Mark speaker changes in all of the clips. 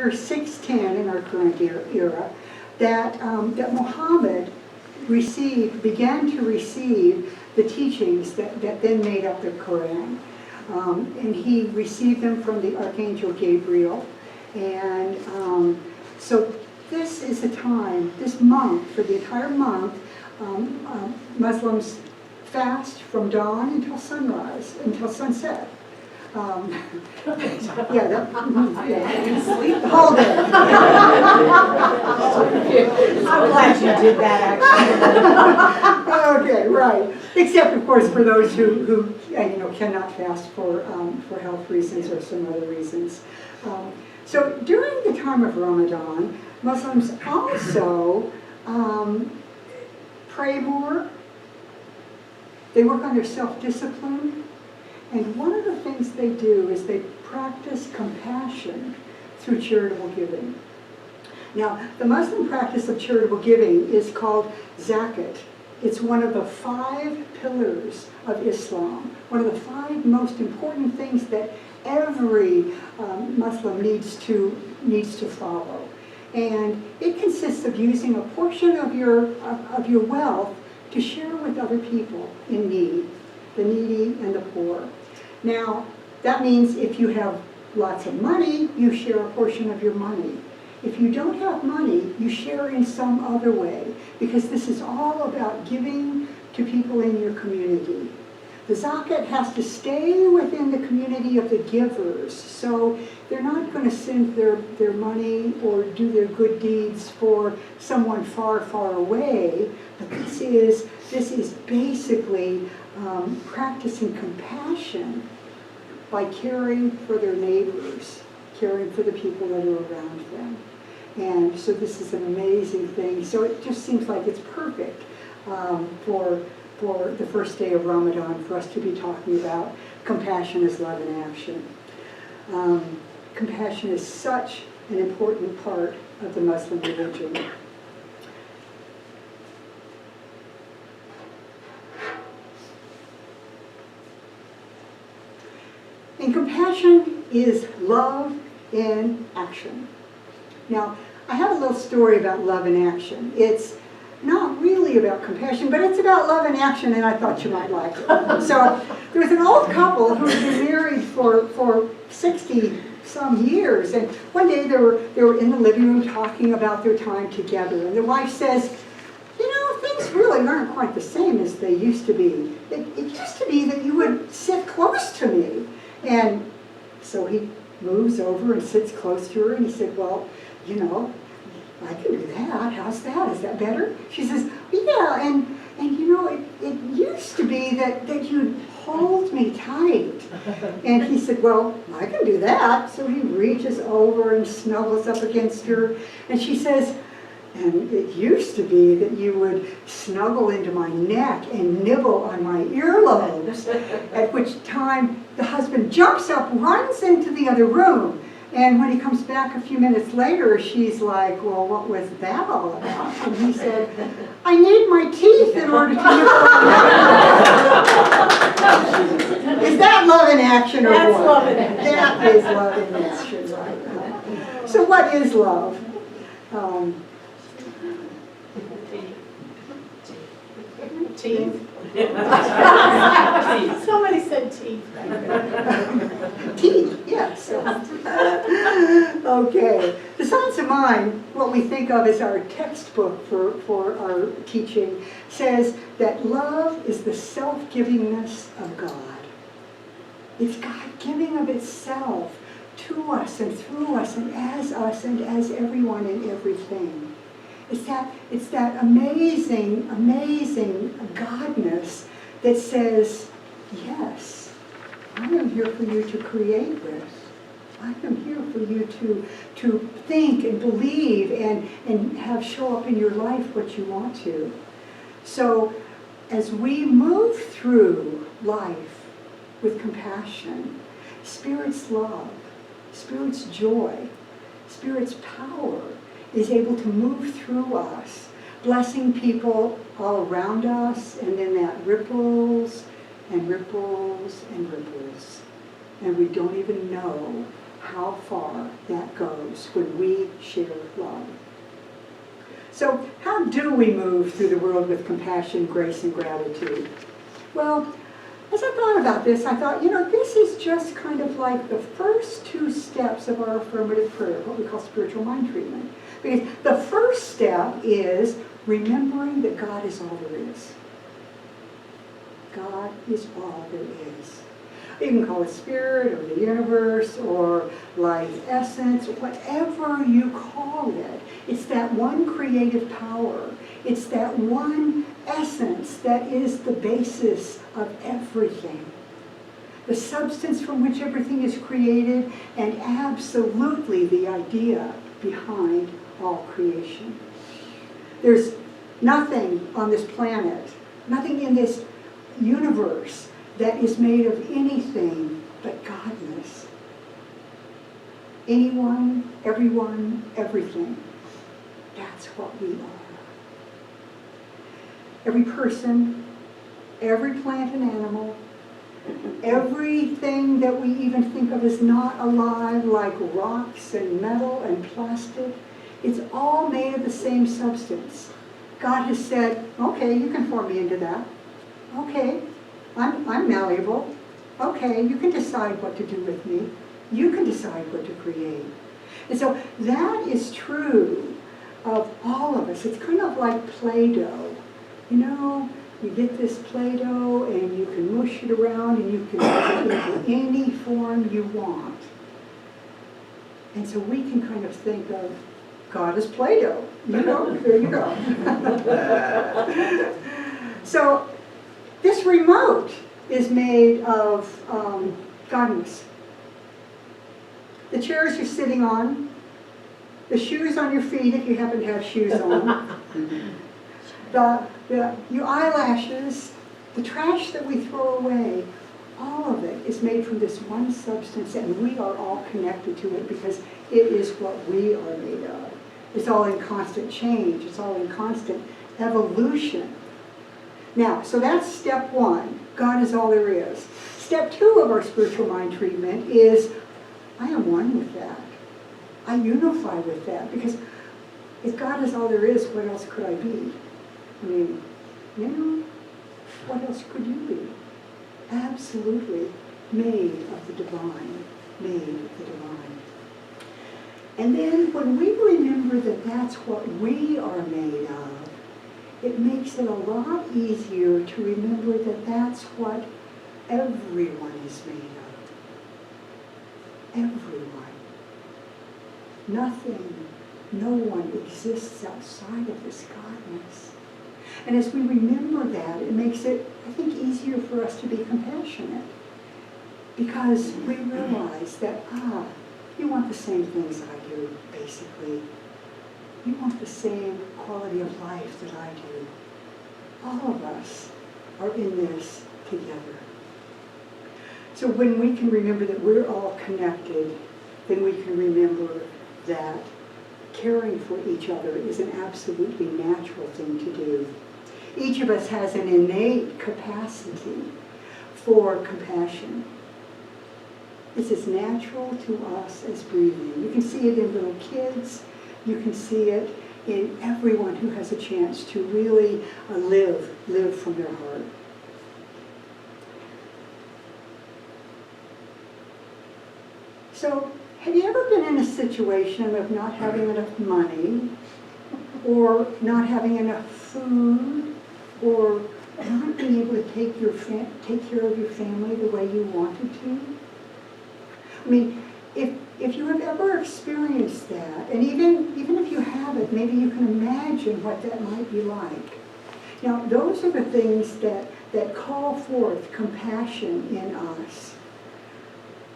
Speaker 1: year 610 in our current era, that Muhammad began to receive the teachings that then made up the Quran. And he received them from the Archangel Gabriel. And so this is a time, this month, for the entire month, Muslims fast from dawn until sunrise, until sunset. Yeah, the whole day.
Speaker 2: I'm glad you did that, actually.
Speaker 1: Okay, right. Except, of course, for those who cannot fast for health reasons or some other reasons. So during the time of Ramadan, Muslims also pray more. They work on their self-discipline. And one of the things they do is they practice compassion through charitable giving. Now, the Muslim practice of charitable giving is called zakat. It's one of the 5 pillars of Islam, one of the 5 most important things that every Muslim needs to follow. And it consists of using a portion of your wealth to share with other people in need, the needy and the poor. Now, that means if you have lots of money, you share a portion of your money. If you don't have money, you share in some other way, because this is all about giving to people in your community. The zakat has to stay within the community of the givers, so they're not going to send their money or do their good deeds for someone far, far away, but this is basically practicing compassion by caring for their neighbors, caring for the people that are around them. And so this is an amazing thing. So it just seems like it's perfect for the first day of Ramadan for us to be talking about compassion as love in action. Compassion is such an important part of the Muslim religion. And compassion is love in action. Now, I have a little story about love in action. It's not really about compassion, but it's about love in action, and I thought you might like it. So there was an old couple who had been married for 60-some years, and one day they were in the living room talking about their time together, and the wife says, things really aren't quite the same as they used to be. It used to be that you would sit close to me. And so he moves over and sits close to her, and he said, well, I can do that. How's that? Is that better? She says, yeah, and it used to be that you'd hold me tight. And he said, well, I can do that. So he reaches over and snuggles up against her, and she says, and it used to be that you would snuggle into my neck and nibble on my earlobes, at which time the husband jumps up, runs into the other room, and when he comes back a few minutes later, she's like, well, what was that all about? And he said, I need my teeth in order to nibble on my Is that love in action or
Speaker 2: That's
Speaker 1: what?
Speaker 2: love in action.
Speaker 1: That is love in action, right? So what is love?
Speaker 2: Teeth. Somebody said teeth.
Speaker 1: Teeth, yes. Okay. The Science of Mind, what we think of as our textbook for our teaching, says that love is the self-givingness of God. It's God giving of itself to us and through us and as everyone and everything. It's that amazing, amazing Godness that says, yes, I am here for you to create with. I am here for you to think and believe and have show up in your life what you want to. So as we move through life with compassion, Spirit's love, Spirit's joy, Spirit's power is able to move through us, blessing people all around us, and then that ripples and ripples and ripples. And we don't even know how far that goes when we share love. So how do we move through the world with compassion, grace, and gratitude? Well, as I thought about this, I thought, this is just kind of like the first 2 steps of our affirmative prayer, what we call spiritual mind treatment. Because the first step is remembering that God is all there is. God is all there is. You can call it spirit or the universe or life essence, whatever you call it. It's that one creative power. It's that one essence that is the basis of everything. The substance from which everything is created, and absolutely the idea behind all creation. There's nothing on this planet, nothing in this universe that is made of anything but godness. Anyone, everyone, everything. That's what we are. Every person, every plant and animal, everything that we even think of as not alive, like rocks and metal and plastic, it's all made of the same substance. God has said, okay, you can form me into that. Okay, I'm malleable. Okay, you can decide what to do with me. You can decide what to create. And so that is true of all of us. It's kind of like Play-Doh. You get this Play-Doh and you can mush it around and you can make it into any form you want. And so we can kind of think of God as Play-Doh. There you go. So this remote is made of godness. The chairs you're sitting on, the shoes on your feet if you happen to have shoes on, your eyelashes, the trash that we throw away, all of it is made from this one substance, and we are all connected to it because it is what we are made of. It's all in constant change. It's all in constant evolution. Now, so that's step 1. God is all there is. Step 2 of our spiritual mind treatment is, I am one with that. I unify with that, because if God is all there is, what else could I be? I mean, what else could you be? Absolutely made of the divine, made of the divine. And then when we remember that that's what we are made of, it makes it a lot easier to remember that that's what everyone is made of. Everyone. Nothing, no one exists outside of this godness. And as we remember that, it makes it, I think, easier for us to be compassionate. Because we realize that, you want the same things I do, basically. You want the same quality of life that I do. All of us are in this together. So when we can remember that we're all connected, then we can remember that caring for each other is an absolutely natural thing to do. Each of us has an innate capacity for compassion. It's as natural to us as breathing. You can see it in little kids. You can see it in everyone who has a chance to really live from their heart. So, have you ever been in a situation of not having enough money, or not having enough food, or not being able to take care of your family the way you wanted to? I mean, if you have ever experienced that, and even if you haven't, maybe you can imagine what that might be like. Now, those are the things that call forth compassion in us.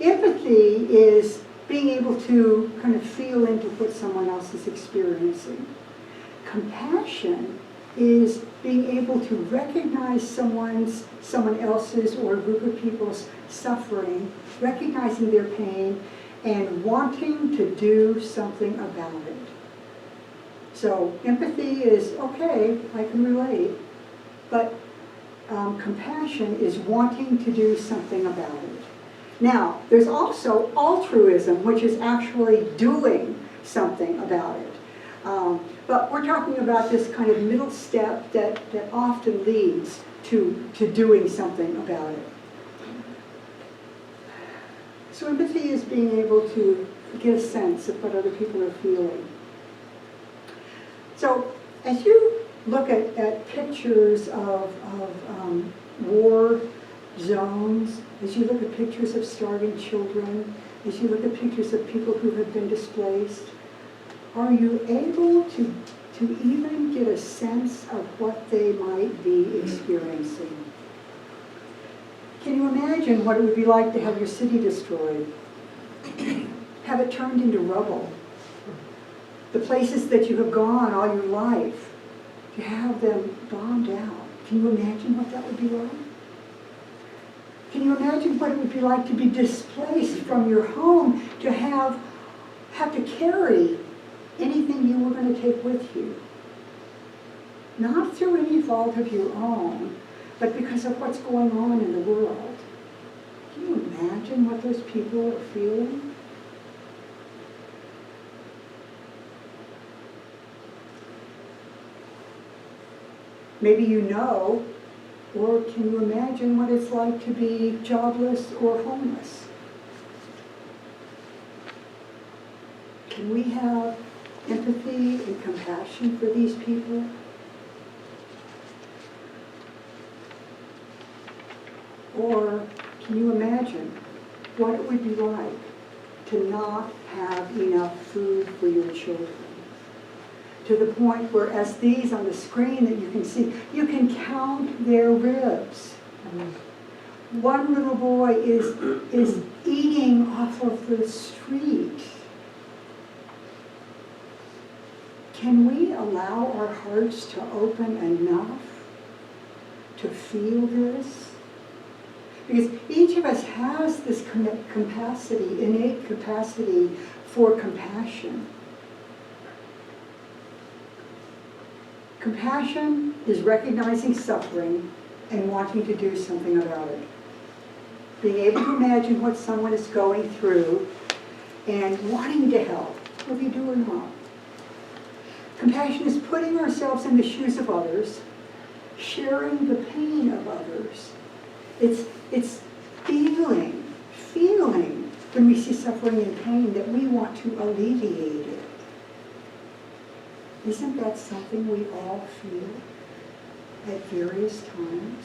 Speaker 1: Empathy is being able to kind of feel into what someone else is experiencing. Compassion is being able to recognize someone else's or a group of people's suffering, recognizing their pain, and wanting to do something about it. So empathy is, okay, I can relate, but compassion is wanting to do something about it. Now, there's also altruism, which is actually doing something about it. But we're talking about this kind of middle step that often leads to doing something about it. So empathy is being able to get a sense of what other people are feeling. So as you look at pictures of war zones, as you look at pictures of starving children, as you look at pictures of people who have been displaced, are you able to even get a sense of what they might be experiencing? Can you imagine what it would be like to have your city destroyed? Have it turned into rubble? The places that you have gone all your life, to have them bombed out. Can you imagine what that would be like? Can you imagine what it would be like to be displaced from your home, to have to carry anything you were going to take with you? Not through any fault of your own, but because of what's going on in the world. Can you imagine what those people are feeling? Maybe you know, or can you imagine what it's like to be jobless or homeless? Can we have empathy and compassion for these people? Or can you imagine what it would be like to not have enough food for your children? To the point where, as these on the screen that you can see, you can count their ribs. One little boy is eating off of the street. Can we allow our hearts to open enough to feel this? Because each of us has this capacity, innate capacity for compassion. Compassion is recognizing suffering and wanting to do something about it. Being able to imagine what someone is going through and wanting to help, whether you do or not. Compassion is putting ourselves in the shoes of others, sharing the pain of others. It's feeling when we see suffering and pain that we want to alleviate it. Isn't that something we all feel at various times?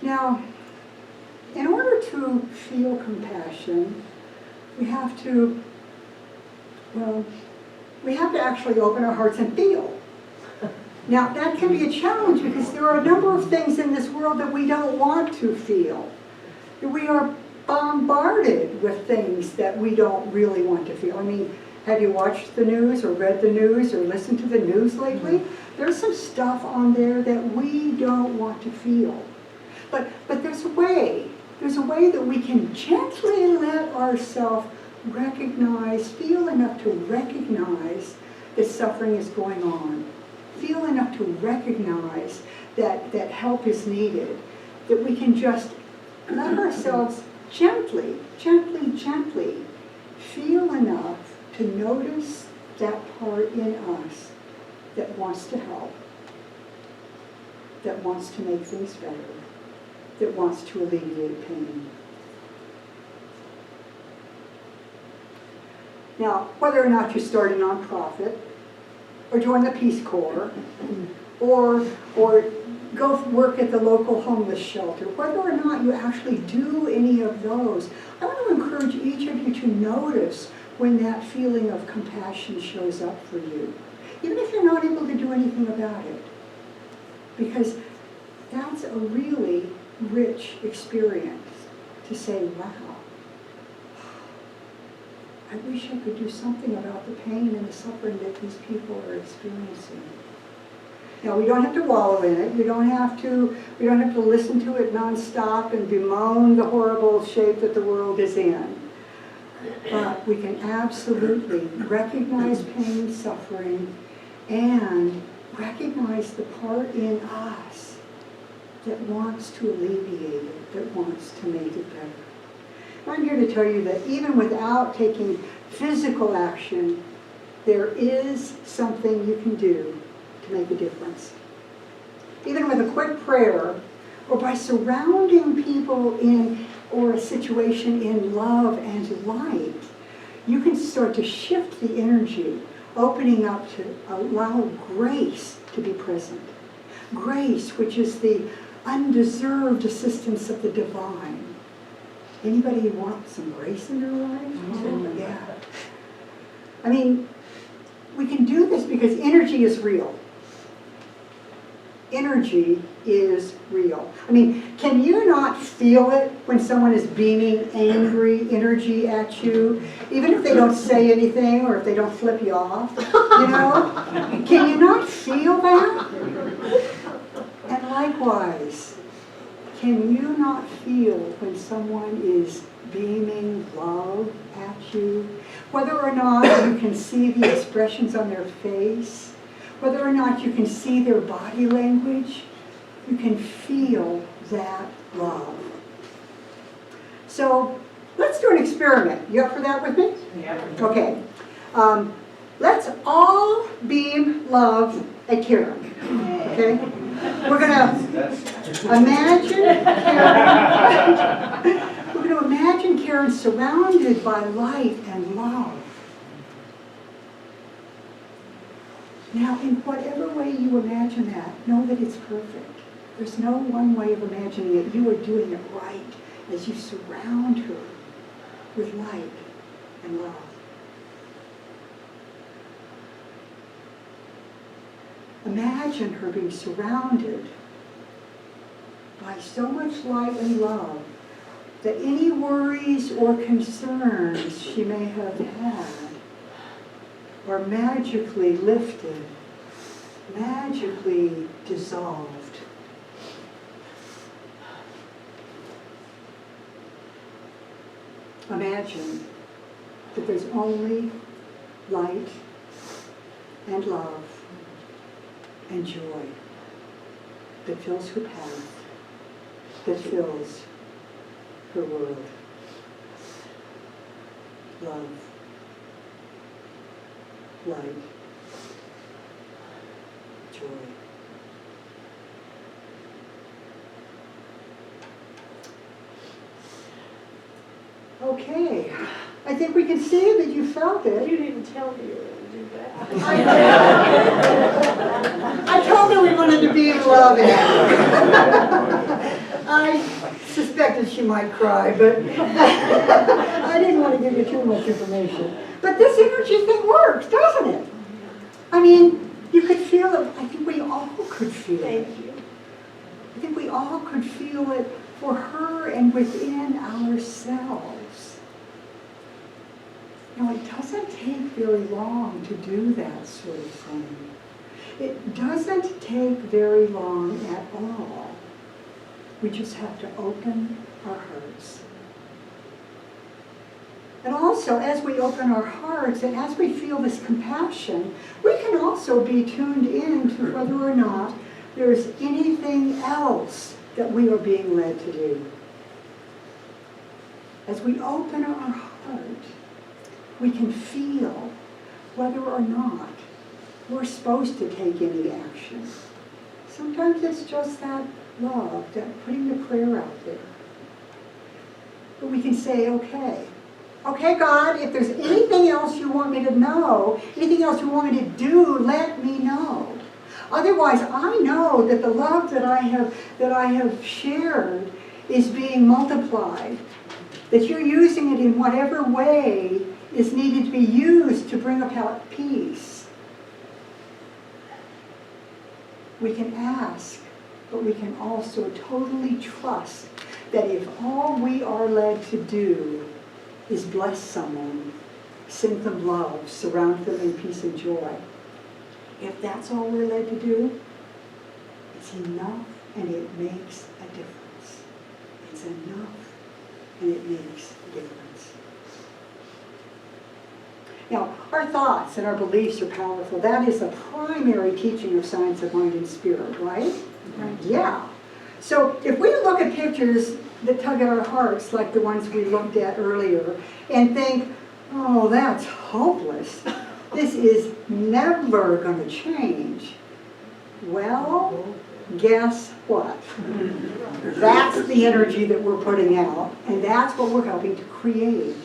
Speaker 1: Now, in order to feel compassion, we have to actually open our hearts and feel. Now, that can be a challenge because there are a number of things in this world that we don't want to feel. We are bombarded with things that we don't really want to feel. I mean, have you watched the news or read the news or listened to the news lately? There's some stuff on there that we don't want to feel. But there's a way that we can gently let ourselves feel enough to recognize that suffering is going on. Feel enough to recognize that help is needed. That we can just let ourselves gently feel enough to notice that part in us that wants to help, that wants to make things better, that wants to alleviate pain. Now, whether or not you start a nonprofit, or join the Peace Corps, or go work at the local homeless shelter, whether or not you actually do any of those, I want to encourage each of you to notice when that feeling of compassion shows up for you, even if you're not able to do anything about it. Because that's a really rich experience to say, wow, I wish I could do something about the pain and the suffering that these people are experiencing. Now, we don't have to wallow in it. We don't have to listen to it nonstop and bemoan the horrible shape that the world is in. But we can absolutely recognize pain, suffering, and recognize the part in us that wants to alleviate it, that wants to make it better. I'm here to tell you that even without taking physical action, there is something you can do to make a difference. Even with a quick prayer, or by surrounding people in or a situation in love and light, you can start to shift the energy, opening up to allow grace to be present. Grace, which is the undeserved assistance of the divine. Anybody want some grace in their life? Mm-hmm. Yeah. I mean, we can do this because energy is real. Energy is real. I mean, can you not feel it when someone is beaming angry energy at you? Even if they don't say anything or if they don't flip you off, you know? Can you not feel that? And likewise, can you not feel when someone is beaming love at you? Whether or not you can see the expressions on their face, whether or not you can see their body language, you can feel that love. So let's do an experiment. You up for that with me?
Speaker 2: Yeah.
Speaker 1: Okay. Let's all beam love at Karen. Okay? We're going to imagine Karen. We're going to imagine Karen surrounded by light and love. Now, in whatever way you imagine that, know that it's perfect. There's no one way of imagining it. You are doing it right as you surround her with light and love. Imagine her being surrounded by so much light and love that any worries or concerns she may have had are magically lifted, magically dissolved. Imagine that there's only light and love and joy that fills her path, that fills her world. Love. Light, joy. Okay, I think we can see that you felt it.
Speaker 2: You didn't tell me you were going to do that.
Speaker 1: I told her we wanted to be in love. I suspected she might cry, but I didn't want to give you too much information. But this energy thing works, doesn't it? I mean, you could feel it. I think we all could feel it.
Speaker 2: Thank you.
Speaker 1: I think we all could feel it for her and within ourselves. Now, it doesn't take very long to do that sort of thing. It doesn't take very long at all. We just have to open our hearts. And also, as we open our hearts and as we feel this compassion, we can also be tuned in to whether or not there's anything else that we are being led to do. As we open our heart, we can feel whether or not we're supposed to take any action. Sometimes it's just that love, that putting the prayer out there. But we can say, okay, God, if there's anything else you want me to know, anything else you want me to do, let me know. Otherwise, I know that the love that I have shared is being multiplied, that you're using it in whatever way is needed to be used to bring about peace. We can ask, but we can also totally trust that if all we are led to do is bless someone, send them love, surround them in peace and joy, if that's all we're led to do, it's enough and it makes a difference. It's enough and it makes a difference. Now, our thoughts and our beliefs are powerful. That is a primary teaching of science of mind and spirit, right?
Speaker 2: Right.
Speaker 1: Yeah. So if we look at pictures that tug at our hearts, like the ones we looked at earlier, and think, oh, that's hopeless. This is never going to change. Well, guess what? That's the energy that we're putting out, and that's what we're helping to create.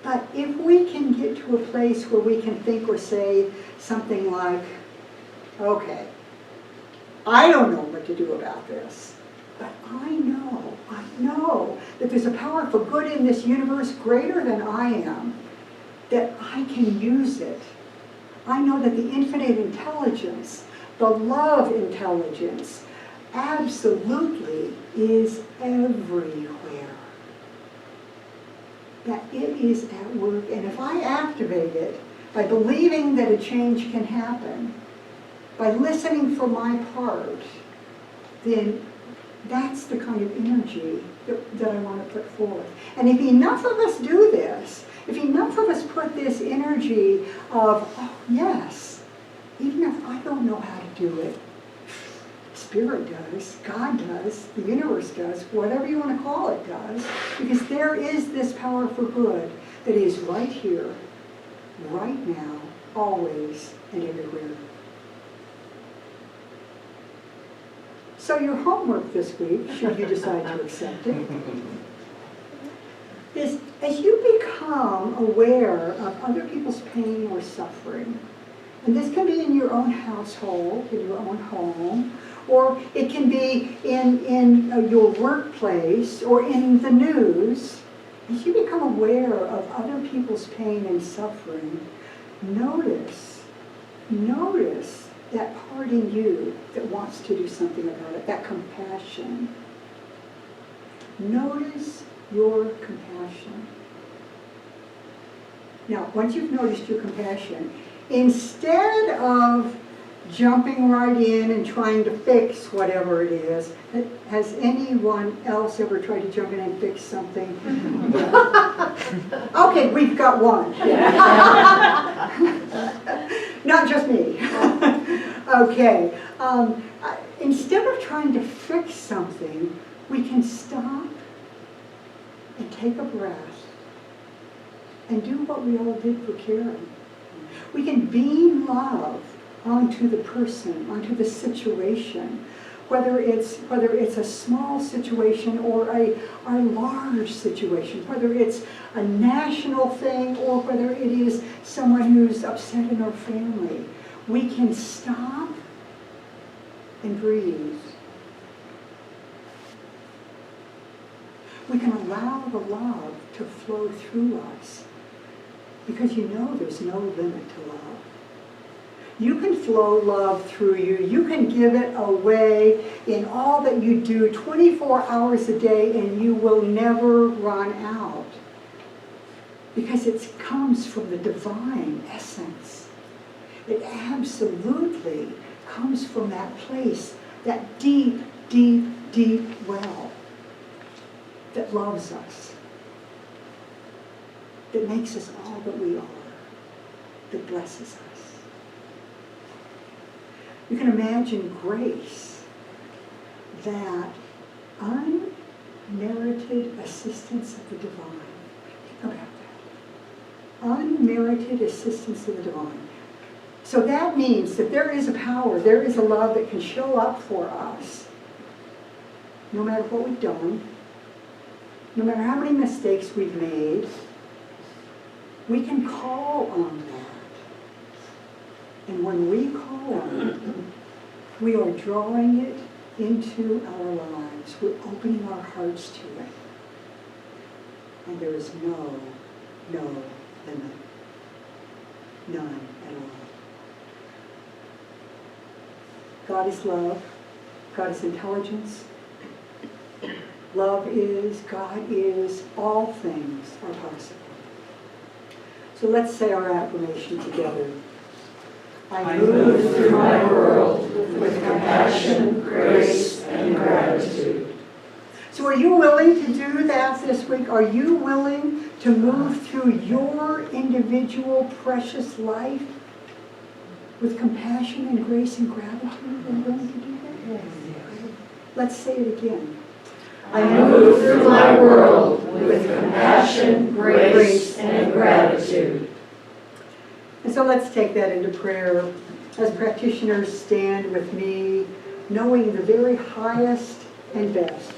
Speaker 1: But if we can get to a place where we can think or say something like, okay, I don't know what to do about this, but I know that there's a power for good in this universe greater than I am, that I can use it. I know that the infinite intelligence, the love intelligence, absolutely is everywhere. That it is at work, and if I activate it by believing that a change can happen, by listening for my part, then that's the kind of energy that I want to put forth. And if enough of us do this, if enough of us put this energy of, oh yes, even if I don't know how to do it, Spirit does, God does, the universe does, whatever you want to call it does, because there is this power for good that is right here, right now, always, and everywhere. So your homework this week, should you decide to accept it, is as you become aware of other people's pain or suffering, and this can be in your own household, in your own home, or it can be in your workplace or in the news, as you become aware of other people's pain and suffering, notice that part in you that wants to do something about it, that compassion. Notice your compassion. Now, once you've noticed your compassion, instead of jumping right in and trying to fix whatever it is, has anyone else ever tried to jump in and fix something? Okay, we've got one. Not just me. Okay. Instead of trying to fix something, we can stop and take a breath and do what we all did for Karen. We can beam love onto the person, onto the situation, whether it's a small situation or a large situation, whether it's a national thing or whether it is someone who's upset in our family. We can stop and breathe. We can allow the love to flow through us, because you know there's no limit to love. You can flow love through you. You can give it away in all that you do 24 hours a day, and you will never run out, because it comes from the divine essence. It absolutely comes from that place, that deep, deep, deep well that loves us, that makes us all that we are, that blesses us. You can imagine grace, that unmerited assistance of the divine. Think about that. Unmerited assistance of the divine. So that means that there is a power, there is a love that can show up for us, no matter what we've done, no matter how many mistakes we've made. We can call on that. And when we call on it, we are drawing it into our lives. We're opening our hearts to it. And there is no limit. None at all. God is love. God is intelligence. Love is, God is, all things are possible. So let's say our affirmation together.
Speaker 3: I move through my world with compassion, grace, and gratitude.
Speaker 1: So are you willing to do that this week? Are you willing to move through your individual precious life with compassion and grace and gratitude? Are you willing to do that? Yes. Let's say it again.
Speaker 3: I move through my world with compassion, grace, and gratitude.
Speaker 1: And so let's take that into prayer. As practitioners, stand with me, knowing the very highest and best